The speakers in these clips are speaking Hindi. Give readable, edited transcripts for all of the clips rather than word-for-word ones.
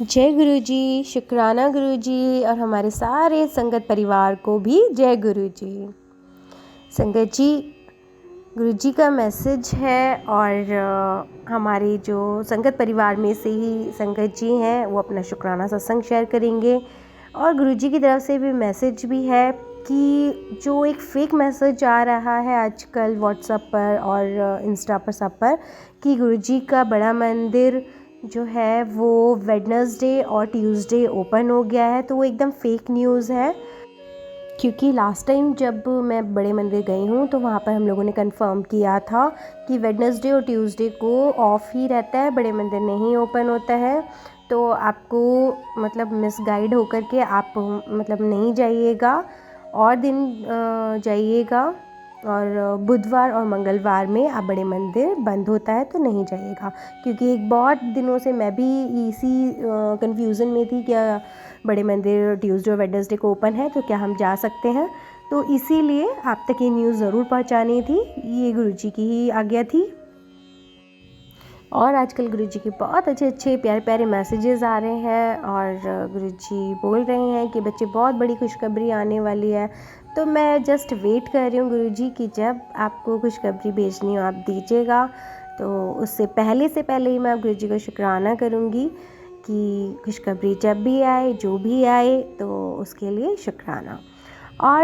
जय गुरु जी, शुक्राना गुरु जी और हमारे सारे संगत परिवार को भी जय गुरु जी। संगत जी, गुरु जी का मैसेज है और हमारे जो संगत परिवार में से ही संगत जी हैं वो अपना शुक्राना सत्संग शेयर करेंगे। और गुरु जी की तरफ से भी मैसेज भी है कि जो एक फ़ेक मैसेज आ रहा है आजकल व्हाट्सएप पर और इंस्टा पर सब पर कि गुरु जी का बड़ा मंदिर जो है वो वेडनेसडे और ट्यूसडे ओपन हो गया है, तो वो एकदम फेक न्यूज़ है। क्योंकि लास्ट टाइम जब मैं बड़े मंदिर गई हूँ तो वहाँ पर हम लोगों ने कंफर्म किया था कि वेडनेसडे और ट्यूसडे को ऑफ ही रहता है, बड़े मंदिर नहीं ओपन होता है। तो आपको मतलब मिसगाइड होकर के आप मतलब नहीं जाइएगा और दिन जाइएगा, और बुधवार और मंगलवार में आप बड़े मंदिर बंद होता है तो नहीं जाइएगा। क्योंकि एक बहुत दिनों से मैं भी इसी कंफ्यूज़न में थी, क्या बड़े मंदिर ट्यूसडे और वेडनेसडे को ओपन है तो क्या हम जा सकते हैं। तो इसीलिए आप तक ये न्यूज़ ज़रूर पहुंचानी थी, ये गुरुजी की ही आज्ञा थी। और आजकल गुरुजी के बहुत अच्छे प्यारे प्यारे मैसेजेस आ रहे हैं और गुरुजी बोल रहे हैं कि बच्चे बहुत बड़ी खुशखबरी आने वाली है। तो मैं जस्ट वेट कर रही हूँ गुरुजी कि जब आपको खुशखबरी भेजनी हो आप दीजिएगा। तो उससे पहले से पहले ही मैं गुरुजी का शुक्राना करूँगी कि खुशखबरी जब भी आए जो भी आए तो उसके लिए शुक्राना। और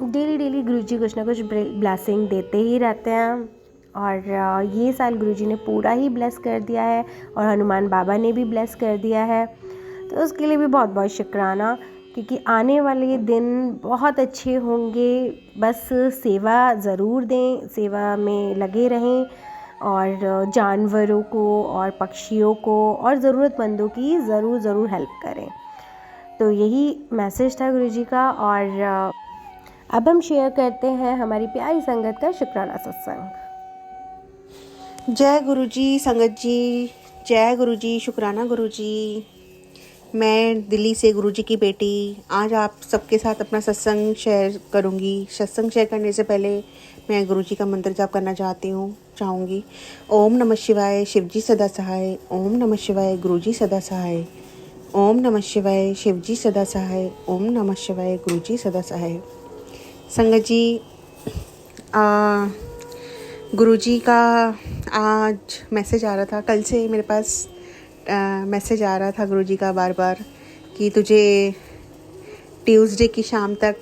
डेली गुरुजी कुछ ना कुछ ब्लेसिंग देते ही रहते हैं और ये साल गुरुजी ने पूरा ही ब्लेस कर दिया है और हनुमान बाबा ने भी ब्लेस कर दिया है, तो उसके लिए भी बहुत बहुत शुक्राना। क्योंकि आने वाले दिन बहुत अच्छे होंगे। बस सेवा ज़रूर दें, सेवा में लगे रहें और जानवरों को और पक्षियों को और ज़रूरतमंदों की ज़रूर हेल्प करें। तो यही मैसेज था गुरुजी का। और अब हम शेयर करते हैं हमारी प्यारी संगत का शुक्राना सत्संग। जय गुरु जी, संगत जी, जय गुरु जी, शुक्राना गुरु जी। मैं दिल्ली से गुरु जी की बेटी आज आप सबके साथ अपना सत्संग शेयर करूंगी। सत्संग शेयर करने से पहले मैं गुरु जी का मंत्र जाप करना चाहूँगी। ओम नमः शिवाय, शिव जी सदा सहाय। ओम नमः शिवाय, गुरु जी सदा सहाय। ओम नमः शिवाय, शिव जी सदा सहाय। ओम नमः शिवाय, गुरु जी सदा सहाय। संगत जी, गुरुजी का आज मैसेज आ रहा था, कल से मेरे पास मैसेज आ रहा था गुरुजी का बार बार कि तुझे ट्यूसडे की शाम तक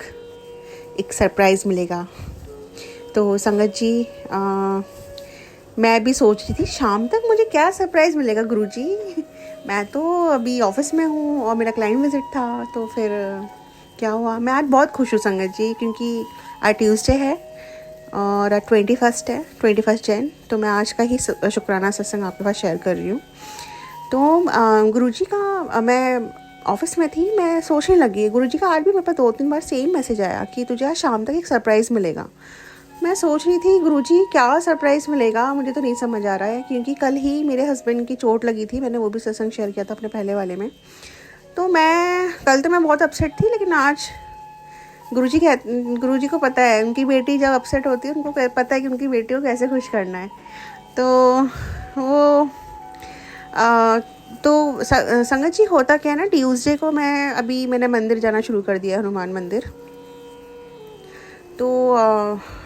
एक सरप्राइज़ मिलेगा। तो संगत जी, मैं भी सोच रही थी शाम तक मुझे क्या सरप्राइज़ मिलेगा गुरुजी। मैं तो अभी ऑफिस में हूँ और मेरा क्लाइंट विजिट था, तो फिर क्या हुआ। मैं आज बहुत खुश हूँ संगत जी, क्योंकि आज ट्यूसडे है और 21 जैन। तो मैं आज का ही शुक्राना सत्संग आपके पास शेयर कर रही हूँ। तो गुरुजी का, मैं ऑफिस में थी, मैं सोचने लगी गुरुजी का आज भी मेरे पास 2-3 बार सेम मैसेज आया कि तुझे आज शाम तक एक सरप्राइज़ मिलेगा। मैं सोच रही थी गुरुजी क्या सरप्राइज़ मिलेगा, मुझे तो नहीं समझ आ रहा है। क्योंकि कल ही मेरे हस्बैंड की चोट लगी थी, मैंने वो भी सत्संग शेयर किया था अपने पहले वाले में। तो कल तो मैं बहुत अपसेट थी, लेकिन आज गुरुजी को पता है उनकी बेटी जब अपसेट होती है उनको पता है कि उनकी बेटी को कैसे खुश करना है। तो वो तो संगत जी, होता क्या है ना, ट्यूसडे को मैंने मंदिर जाना शुरू कर दिया, हनुमान मंदिर। तो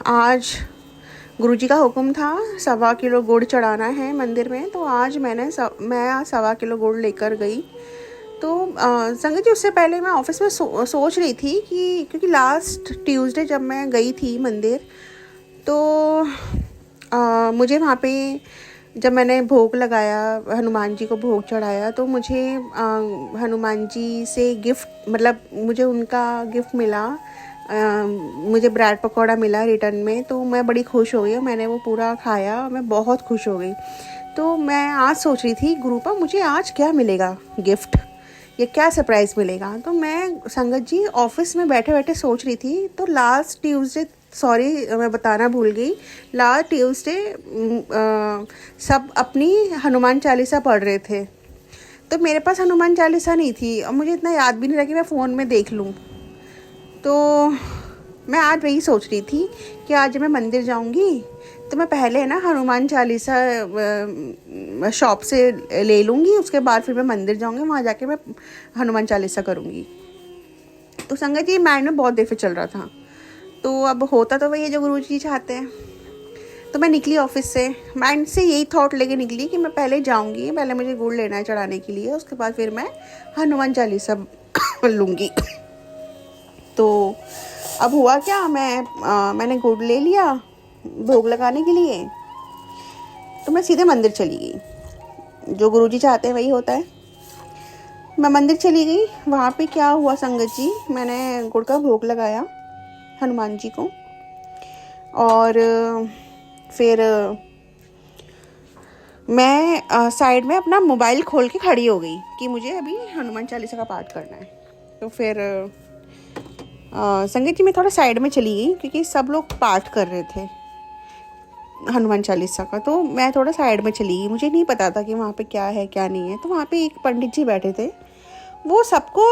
आज गुरुजी का हुक्म था 1.25 किलो गुड़ चढ़ाना है मंदिर में। तो आज मैं 1.25 किलो गुड़ लेकर गई। तो संगत जी, उससे पहले मैं ऑफिस में सोच रही थी कि क्योंकि लास्ट ट्यूसडे जब मैं गई थी मंदिर, तो मुझे वहाँ पे जब मैंने भोग लगाया, हनुमान जी को भोग चढ़ाया, तो मुझे हनुमान जी से गिफ्ट, मतलब मुझे उनका गिफ्ट मिला। मुझे ब्रेड पकौड़ा मिला रिटर्न में। तो मैं बड़ी खुश हो गई, मैंने वो पूरा खाया, मैं बहुत खुश हो गई। तो मैं आज सोच रही थी गुरुपा मुझे आज क्या मिलेगा गिफ्ट, ये क्या सरप्राइज़ मिलेगा। तो मैं संगत जी ऑफिस में बैठे बैठे सोच रही थी। तो लास्ट ट्यूसडे, सॉरी मैं बताना भूल गई, लास्ट ट्यूसडे सब अपनी हनुमान चालीसा पढ़ रहे थे। तो मेरे पास हनुमान चालीसा नहीं थी और मुझे इतना याद भी नहीं रहा कि मैं फ़ोन में देख लूँ। तो मैं आज वही सोच रही थी कि आज मैं मंदिर जाऊँगी तो मैं पहले है ना हनुमान चालीसा शॉप से ले लूँगी, उसके बाद फिर मैं मंदिर जाऊँगी, वहाँ जाके मैं हनुमान चालीसा करूँगी। तो संगत जी माइंड में बहुत देर से चल रहा था, तो अब होता तो वही है जो गुरुजी चाहते हैं। तो मैं निकली ऑफिस से, माइंड से यही थॉट लेके निकली कि मैं पहले जाऊँगी, पहले मुझे गुड़ लेना है चढ़ाने के लिए, उसके बाद फिर मैं हनुमान चालीसा लूँगी। तो अब हुआ क्या, मैंने गुड़ ले लिया भोग लगाने के लिए, तो मैं सीधे मंदिर चली गई। जो गुरुजी चाहते हैं वही होता है। मैं मंदिर चली गई। वहाँ पे क्या हुआ संगत जी, मैंने गुड़ का भोग लगाया हनुमान जी को, और फिर मैं साइड में अपना मोबाइल खोल के खड़ी हो गई कि मुझे अभी हनुमान चालीसा का पाठ करना है। तो फिर संगत जी मैं थोड़ा साइड में चली गई क्योंकि सब लोग पाठ कर रहे थे हनुमान चालीसा का, तो मैं थोड़ा साइड में चली गई। मुझे नहीं पता था कि वहाँ पे क्या है क्या नहीं है। तो वहाँ पे एक पंडित जी बैठे थे, वो सबको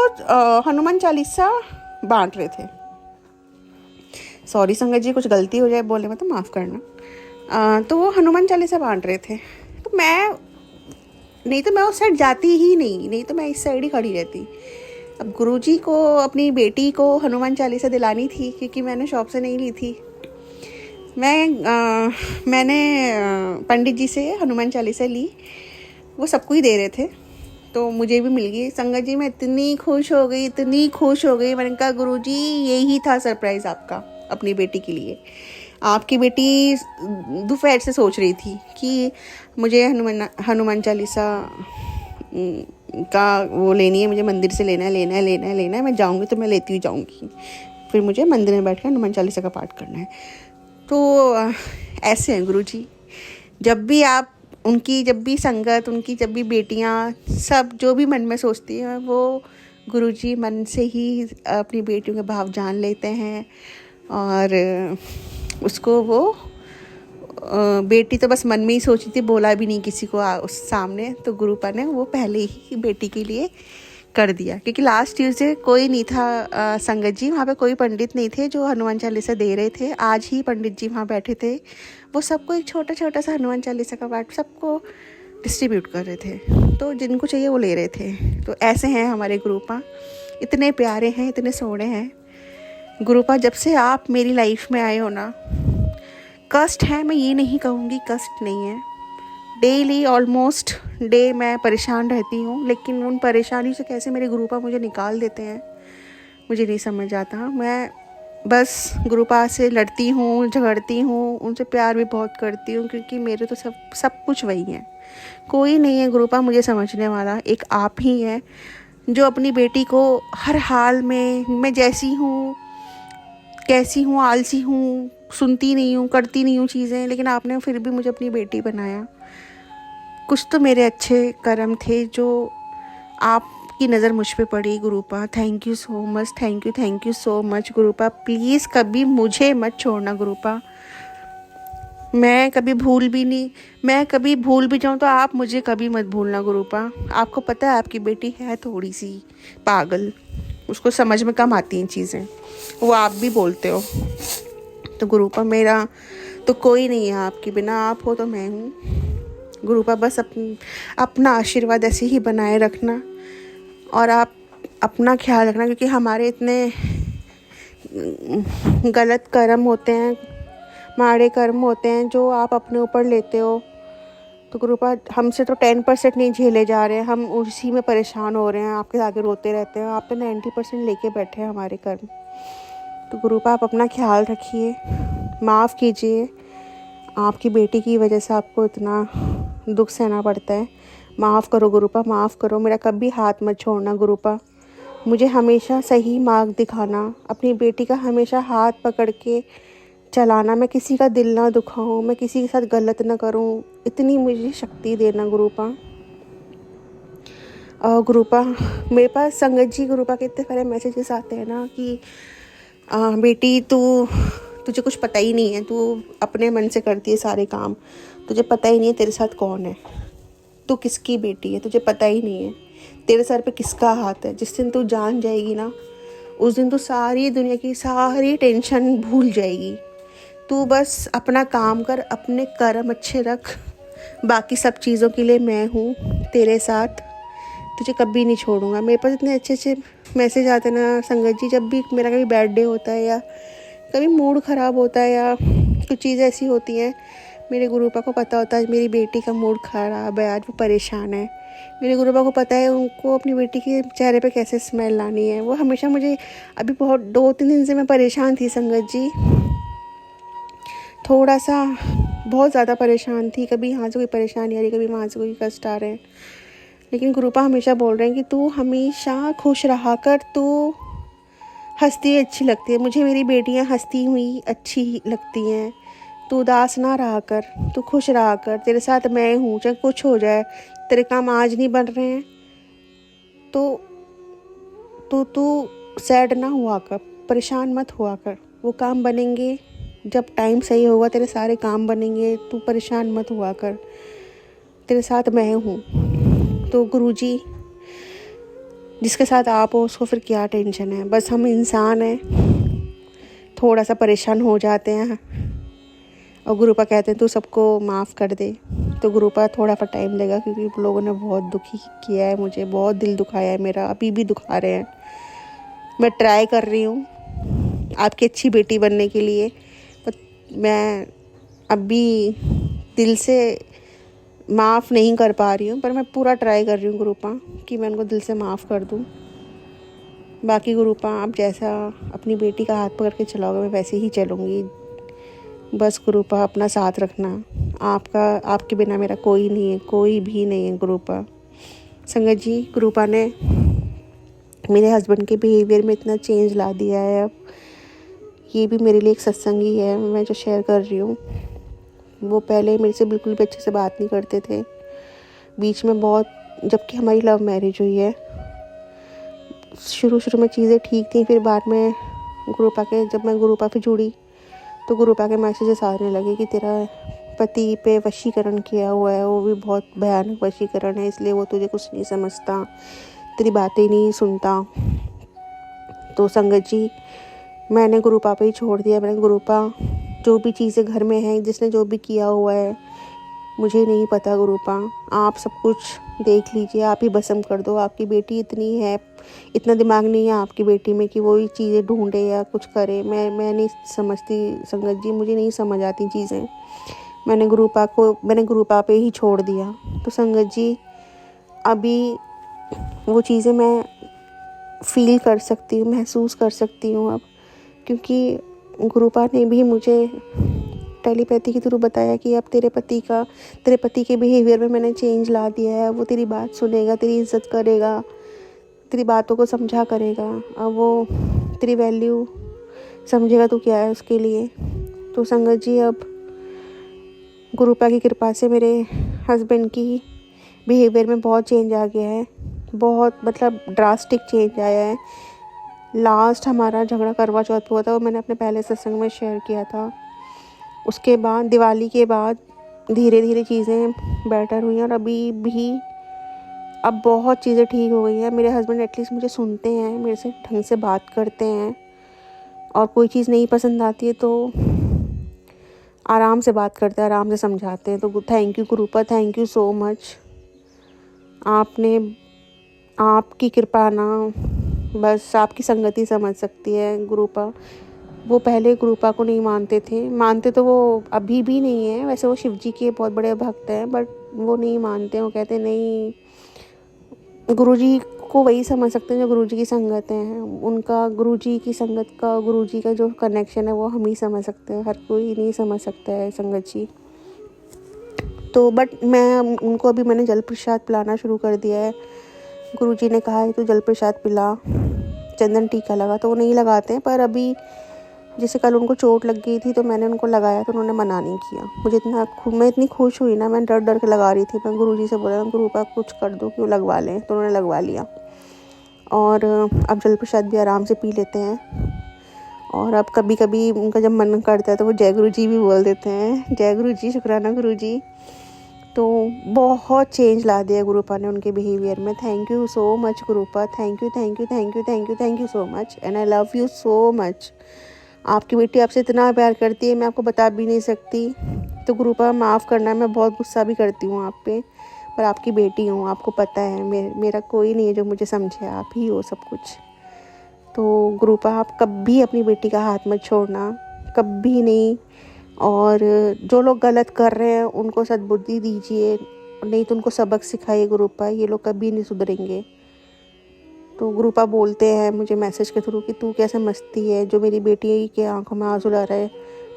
हनुमान चालीसा बांट रहे थे। सॉरी संगत जी, कुछ गलती हो जाए बोलने में तो माफ़ करना। तो वो हनुमान चालीसा बांट रहे थे, तो मैं उस साइड जाती ही नहीं तो मैं इस साइड ही खड़ी रहती। अब गुरुजी को अपनी बेटी को हनुमान चालीसा दिलानी थी क्योंकि मैंने शॉप से नहीं ली थी। मैंने पंडित जी से हनुमान चालीसा ली, वो सबको ही दे रहे थे, तो मुझे भी मिल गई। संगत जी मैं इतनी खुश हो गई। मैंने कहा गुरुजी यही था सरप्राइज़ आपका अपनी बेटी के लिए। आपकी बेटी दोपहर से सोच रही थी कि मुझे हनुमान चालीसा का वो लेनी है, मुझे मंदिर से लेना है, मैं जाऊंगी तो मैं लेती हुई जाऊंगी, फिर मुझे मंदिर में बैठ कर हनुमान चालीसा का पाठ करना है। तो ऐसे हैं गुरुजी, जब भी संगत, उनकी जब भी बेटियां, सब जो भी मन में सोचती हैं वो गुरुजी मन से ही अपनी बेटियों के भाव जान लेते हैं। और उसको वो बेटी तो बस मन में ही सोची थी, बोला भी नहीं किसी को उस सामने, तो गुरुपा ने वो पहले ही बेटी के लिए कर दिया। क्योंकि लास्ट ट्यूसडे कोई नहीं था संगत जी, वहाँ पे कोई पंडित नहीं थे जो हनुमान चालीसा दे रहे थे। आज ही पंडित जी वहाँ बैठे थे, वो सबको एक छोटा सा हनुमान चालीसा का पाठ सबको डिस्ट्रीब्यूट कर रहे थे, तो जिनको चाहिए वो ले रहे थे। तो ऐसे हैं हमारे गुरुपा, इतने प्यारे हैं, इतने सोहने हैं गुरुपा। जब से आप मेरी लाइफ में आए हो ना, कष्ट है, मैं ये नहीं कहूँगी कष्ट नहीं है, डेली ऑलमोस्ट डे मैं परेशान रहती हूँ, लेकिन उन परेशानी से कैसे मेरे गुरुपा मुझे निकाल देते हैं मुझे नहीं समझ आता। मैं बस गुरुपा से लड़ती हूँ, झगड़ती हूँ, उनसे प्यार भी बहुत करती हूँ, क्योंकि मेरे तो सब कुछ वही है। कोई नहीं है गुरुपा मुझे समझने वाला, एक आप ही है जो अपनी बेटी को हर हाल में, मैं जैसी हूँ, कैसी हूँ, आलसी हूँ, सुनती नहीं हूँ, करती नहीं हूँ चीज़ें, लेकिन आपने फिर भी मुझे अपनी बेटी बनाया। कुछ तो मेरे अच्छे कर्म थे जो आपकी नज़र मुझ पे पड़ी गुरुपा। Thank you so much, thank you so much गुरुपा। प्लीज़ कभी मुझे मत छोड़ना गुरुपा। मैं कभी भूल भी जाऊँ तो आप मुझे कभी मत भूलना गुरुपा। आपको पता है आपकी बेटी है थोड़ी सी पागल, उसको समझ में कम आती हैं चीज़ें, वो आप भी बोलते हो। तो गुरुपा मेरा तो कोई नहीं है आपके बिना, आप हो तो मैं हूँ गुरुपा। बस अपना आशीर्वाद ऐसे ही बनाए रखना, और आप अपना ख्याल रखना, क्योंकि हमारे इतने गलत कर्म होते हैं, माड़े कर्म होते हैं जो आप अपने ऊपर लेते हो। तो गुरुपा हमसे तो 10% नहीं झेले जा रहे हैं, हम उसी में परेशान हो रहे हैं, आपके आगे रोते रहते हैं। आप तो 90% लेके बैठे हैं हमारे कर्म। तो गुरुपा आप अपना ख्याल रखिए, माफ़ कीजिए, आपकी बेटी की वजह से आपको इतना दुख सहना पड़ता है। माफ़ करो गुरुपा, माफ़ करो, मेरा कभी हाथ मत छोड़ना गुरुपा। मुझे हमेशा सही मार्ग दिखाना, अपनी बेटी का हमेशा हाथ पकड़ के चलाना, मैं किसी का दिल ना दुखाऊं, मैं किसी के साथ गलत ना करूं, इतनी मुझे शक्ति देना गुरुपा। गुरुपा मेरे पास संगत जी गुरुपा के इतने सारे मैसेजेस आते हैं ना कि बेटी तुझे कुछ पता ही नहीं है, तू अपने मन से करती है सारे काम, तुझे पता ही नहीं है तेरे साथ कौन है, तू किसकी बेटी है, तुझे पता ही नहीं है तेरे सर पे किसका हाथ है। जिस दिन तू जान जाएगी ना, उस दिन तू सारी दुनिया की सारी टेंशन भूल जाएगी। तू बस अपना काम कर, अपने कर्म अच्छे रख, बाकी सब चीज़ों के लिए मैं हूँ तेरे साथ, तुझे कभी नहीं छोड़ूंगा। मेरे पास इतने अच्छे अच्छे मैसेज आते हैं ना संगत जी, जब भी मेरा कभी बैड डे होता है या कभी मूड ख़राब होता है या कुछ चीज़ें ऐसी होती हैं, मेरे गुरुपा को पता होता है मेरी बेटी का मूड ख़राब है, आज वो परेशान है। मेरे गुरुपा को पता है उनको अपनी बेटी के चेहरे पे कैसे स्मेल लानी है। वो हमेशा मुझे, अभी बहुत 2-3 दिन से मैं परेशान थी संगत जी, थोड़ा सा बहुत ज़्यादा परेशान थी। कभी यहाँ से कोई परेशानी आ रही, कभी वहाँ से कोई कष्ट आ रहे हैं, लेकिन गुरुपा हमेशा बोल रहे हैं कि तू हमेशा खुश रहा कर, तू हंसती अच्छी लगती है, मुझे मेरी बेटियाँ हंसती हुई अच्छी लगती हैं। तू उदास ना रहा कर, तू खुश रहा कर, तेरे साथ मैं हूँ, चाहे कुछ हो जाए। तेरे काम आज नहीं बन रहे हैं तो तू सैड ना हुआ कर, परेशान मत हुआ कर, वो काम बनेंगे जब टाइम सही होगा, तेरे सारे काम बनेंगे, तू परेशान मत हुआ कर, तेरे साथ मैं हूँ। तो गुरुजी जिसके साथ आप हो उसको फिर क्या टेंशन है, बस हम इंसान हैं, थोड़ा सा परेशान हो जाते हैं और गुरुपा कहते हैं तू सबको माफ़ कर दे। तो गुरुपा थोड़ा सा टाइम लेगा, क्योंकि लोगों ने बहुत दुखी किया है मुझे, बहुत दिल दुखाया है मेरा, अभी भी दुखा रहे हैं। मैं ट्राई कर रही हूँ आपकी अच्छी बेटी बनने के लिए, पर मैं अभी दिल से माफ़ नहीं कर पा रही हूँ, पर मैं पूरा ट्राई कर रही हूँ गुरुपा कि मैं उनको दिल से माफ़ कर दूँ। बाकी गुरुपा आप जैसा अपनी बेटी का हाथ पकड़ के चलाओगे मैं वैसे ही चलूँगी। बस गुरुपा अपना साथ रखना, आपके बिना मेरा कोई नहीं है, कोई भी नहीं है गुरुपा। संगत जी गुरुपा ने मेरे हस्बैंड के बिहेवियर में इतना चेंज ला दिया है। अब ये भी मेरे लिए एक सत्संग ही है, मैं जो शेयर कर रही हूँ। वो पहले मेरे से बिल्कुल भी अच्छे से बात नहीं करते थे, बीच में बहुत, जबकि हमारी लव मैरिज हुई है। शुरू में चीज़ें ठीक थी, फिर बाद में जब मैं गुरुपा पे जुड़ी तो गुरुपा के मैसेजेस आने लगे कि तेरा पति पे वशीकरण किया हुआ है, वो भी बहुत भयानक वशीकरण है, इसलिए वो तुझे कुछ नहीं समझता, तेरी बातें नहीं सुनता। तो संगत जी मैंने गुरुपा पे ही छोड़ दिया। मैंने गुरुपा जो भी चीज़ें घर में हैं, जिसने जो भी किया हुआ है मुझे नहीं पता, गुरुपा आप सब कुछ देख लीजिए, आप ही भस्म कर दो। आपकी बेटी इतनी है, इतना दिमाग नहीं है आपकी बेटी में कि वो ये चीज़ें ढूंढे या कुछ करे। मैं नहीं समझती संगत जी, मुझे नहीं समझ आती चीज़ें। मैंने गुरुपा पे ही छोड़ दिया। तो संगत जी अभी वो चीज़ें मैं फील कर सकती हूँ, महसूस कर सकती हूँ अब, क्योंकि गुरुपा ने भी मुझे टेलीपैथी के थ्रू बताया कि अब तेरे पति के बिहेवियर में मैंने चेंज ला दिया है। वो तेरी बात सुनेगा, तेरी इज्जत करेगा, तेरी बातों को समझा करेगा, अब वो तेरी वैल्यू समझेगा तू क्या है उसके लिए। तो संगत जी अब गुरुपा की कृपा से मेरे हस्बैंड की बिहेवियर में बहुत चेंज आ गया है, बहुत मतलब ड्रास्टिक चेंज आया है। लास्ट हमारा झगड़ा करवा चौथ पे हुआ था, वो मैंने अपने पहले सत्संग में शेयर किया था। उसके बाद दिवाली के बाद धीरे धीरे चीज़ें बेटर हुई और अभी भी अब बहुत चीज़ें ठीक हो गई हैं। मेरे हस्बैंड एटलीस्ट मुझे सुनते हैं, मेरे से ढंग से बात करते हैं, और कोई चीज़ नहीं पसंद आती है तो आराम से बात करते हैं, आराम से समझाते हैं। तो thank you गुरुपा, thank you so much. आपकी कृपा ना, बस आपकी संगति समझ सकती है गुरुपा। वो पहले गुरुपा को नहीं मानते तो वो अभी भी नहीं है, वैसे वो शिव जी के बहुत बड़े भक्त हैं, बट वो नहीं मानते। वो कहते नहीं, गुरुजी को वही समझ सकते हैं जो गुरुजी की संगत हैं। उनका गुरुजी की संगत का, गुरुजी का जो कनेक्शन है वो हम ही समझ सकते हैं, हर कोई नहीं समझ सकता है संगत जी। तो बट मैंने जल प्रसाद पिलाना शुरू कर दिया है। गुरुजी ने कहा है तो जल प्रसाद पिला, चंदन टीका लगा, तो वो नहीं लगाते हैं। पर अभी जैसे कल उनको चोट लग गई थी तो मैंने उनको लगाया तो उन्होंने मना नहीं किया। मैं इतनी खुश हुई ना, मैं डर के लगा रही थी। मैं गुरुजी से बोला गुरुपा कुछ कर दो कि वो लगवा लें, तो उन्होंने लगवा लिया। और अब जल प्रसाद भी आराम से पी लेते हैं। और अब कभी कभी उनका जब मन करता है तो वो जय गुरु जी भी बोल देते हैं, जय गुरु जी, शुक्राना गुरु जी। तो बहुत चेंज ला दिया गुरुपा ने उनके बिहेवियर में। Thank you so much गुरुपा, thank you so much, and I love you so much. आपकी बेटी आपसे इतना प्यार करती है, मैं आपको बता भी नहीं सकती। तो गुरुपा माफ़ करना, मैं बहुत गुस्सा भी करती हूँ आप पे, पर आपकी बेटी हूँ, आपको पता है मेरा कोई नहीं है जो मुझे समझे, आप ही हो सब कुछ। तो गुरुपा आप कभी अपनी बेटी का हाथ मत छोड़ना, कभी नहीं। और जो लोग गलत कर रहे हैं उनको सद्बुद्धि दीजिए, नहीं तो उनको सबक सिखाइए गुरुपा, ये लोग कभी नहीं सुधरेंगे। तो गुरुपा बोलते हैं मुझे मैसेज के थ्रू कि तू कैसे मस्ती है, जो मेरी बेटी के आंखों में आंसू ला रहा है,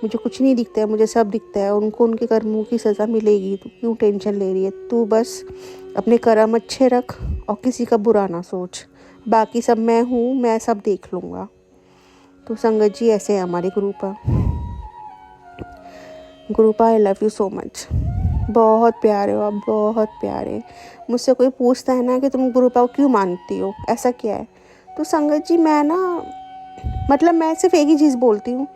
मुझे कुछ नहीं दिखता है, मुझे सब दिखता है, उनको उनके कर्मों की सज़ा मिलेगी, तू क्यों टेंशन ले रही है, तू बस अपने कर्म अच्छे रख और किसी का बुरा ना सोच, बाकी सब मैं हूँ, मैं सब देख लूँगा। तो संगत जी ऐसे है हमारे गुरुपा। गुरुपा I love you so much, बहुत प्यारे हो आप, बहुत प्यारे। मुझसे कोई पूछता है ना कि तुम गुरुपा को क्यों मानती हो, ऐसा क्या है, तो संगत जी मैं ना मतलब मैं सिर्फ एक ही चीज़ बोलती हूँ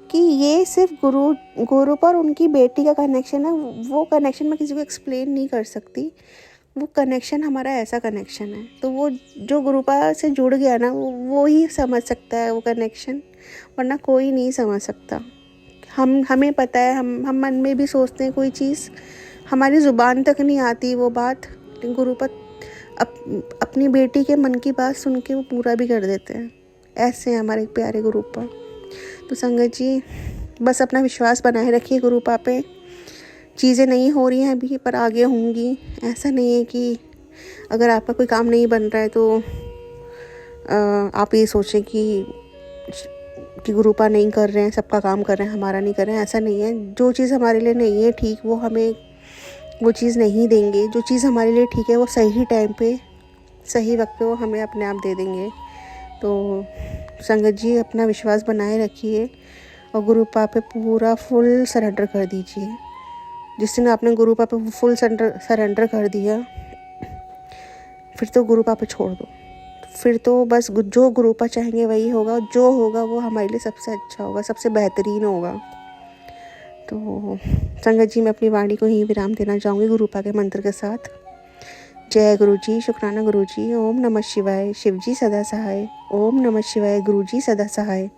कि ये सिर्फ गुरुपा और उनकी बेटी का कनेक्शन है। वो कनेक्शन मैं किसी को एक्सप्लेन नहीं कर सकती, वो कनेक्शन हमारा ऐसा कनेक्शन है। तो वो जो गुरुपा से जुड़ गया ना, वो ही समझ सकता है वो कनेक्शन, वरना कोई नहीं समझ सकता। हमें पता है, हम मन में भी सोचते हैं कोई चीज़, हमारी ज़ुबान तक नहीं आती वो बात, लेकिन गुरुपा अपनी बेटी के मन की बात सुन के वो पूरा भी कर देते हैं। ऐसे हैं हमारे प्यारे गुरुपा। तो संगत जी बस अपना विश्वास बनाए रखिए गुरुपा पे। चीज़ें नहीं हो रही हैं अभी, पर आगे होंगी। ऐसा नहीं है कि अगर आपका कोई काम नहीं बन रहा है तो आप ये सोचें कि गुरुपा नहीं कर रहे हैं, सबका काम कर रहे हैं, हमारा नहीं कर रहे हैं। ऐसा नहीं है, जो चीज़ हमारे लिए नहीं है ठीक, वो हमें वो चीज़ नहीं देंगे। जो चीज़ हमारे लिए ठीक है वो सही टाइम पे सही वक्त पे वो हमें अपने आप दे देंगे। तो संगत जी अपना विश्वास बनाए रखिए और गुरुपा पे पूरा फुल सरेंडर कर दीजिए। जिस दिन आपने गुरुपा पे फुल सरेंडर कर दिया, फिर तो गुरुपा पे छोड़ दो, फिर तो बस जो गुरुपा चाहेंगे वही होगा, जो होगा वो हमारे लिए सबसे अच्छा होगा, सबसे बेहतरीन होगा। तो संगत जी मैं अपनी वाणी को ही विराम देना चाहूँगी गुरुपा के मंत्र के साथ। जय गुरु जी, शुक्राना गुरु जी, ओम नमः शिवाय, शिव जी सदा सहाय, ओम नमः शिवाय, गुरु जी सदा सहाय,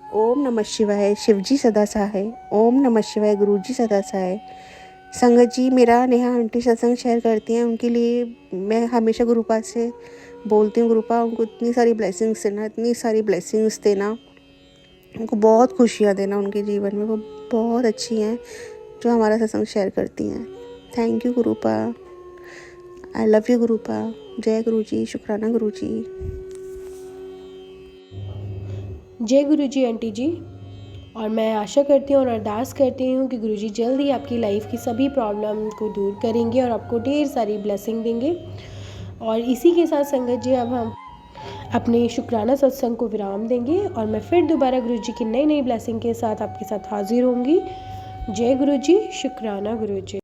ओम नमः शिवाय, शिव जी सदा सहाय, ओम नमः शिवाय, गुरु जी सदा सहाय। संगत जी मेरा नेहा आंटी सत्संग शेयर करती हैं, उनके लिए मैं हमेशा गुरुपा से बोलती हूँ, गुरुपा उनको इतनी सारी ब्लेसिंग्स देना, इतनी सारी ब्लेसिंग्स देना, उनको बहुत खुशियाँ देना उनके जीवन में, वो बहुत अच्छी हैं जो हमारा सत्संग शेयर करती हैं। थैंक यू गुरुपा, आई लव यू गुरुपा। जय गुरु जी, शुक्राना गुरु जी। जय गुरु जी आंटी जी। और मैं आशा करती हूँ और अरदास करती हूँ कि गुरुजी जल्द ही आपकी लाइफ की सभी प्रॉब्लम को दूर करेंगे और आपको ढेर सारी ब्लेसिंग देंगे। और इसी के साथ संगत जी अब हम अपने शुक्राना सत्संग को विराम देंगे और मैं फिर दोबारा गुरुजी की नई ब्लेसिंग के साथ आपके साथ हाजिर होंगी। जय गुरुजी, शुक्राना गुरुजी।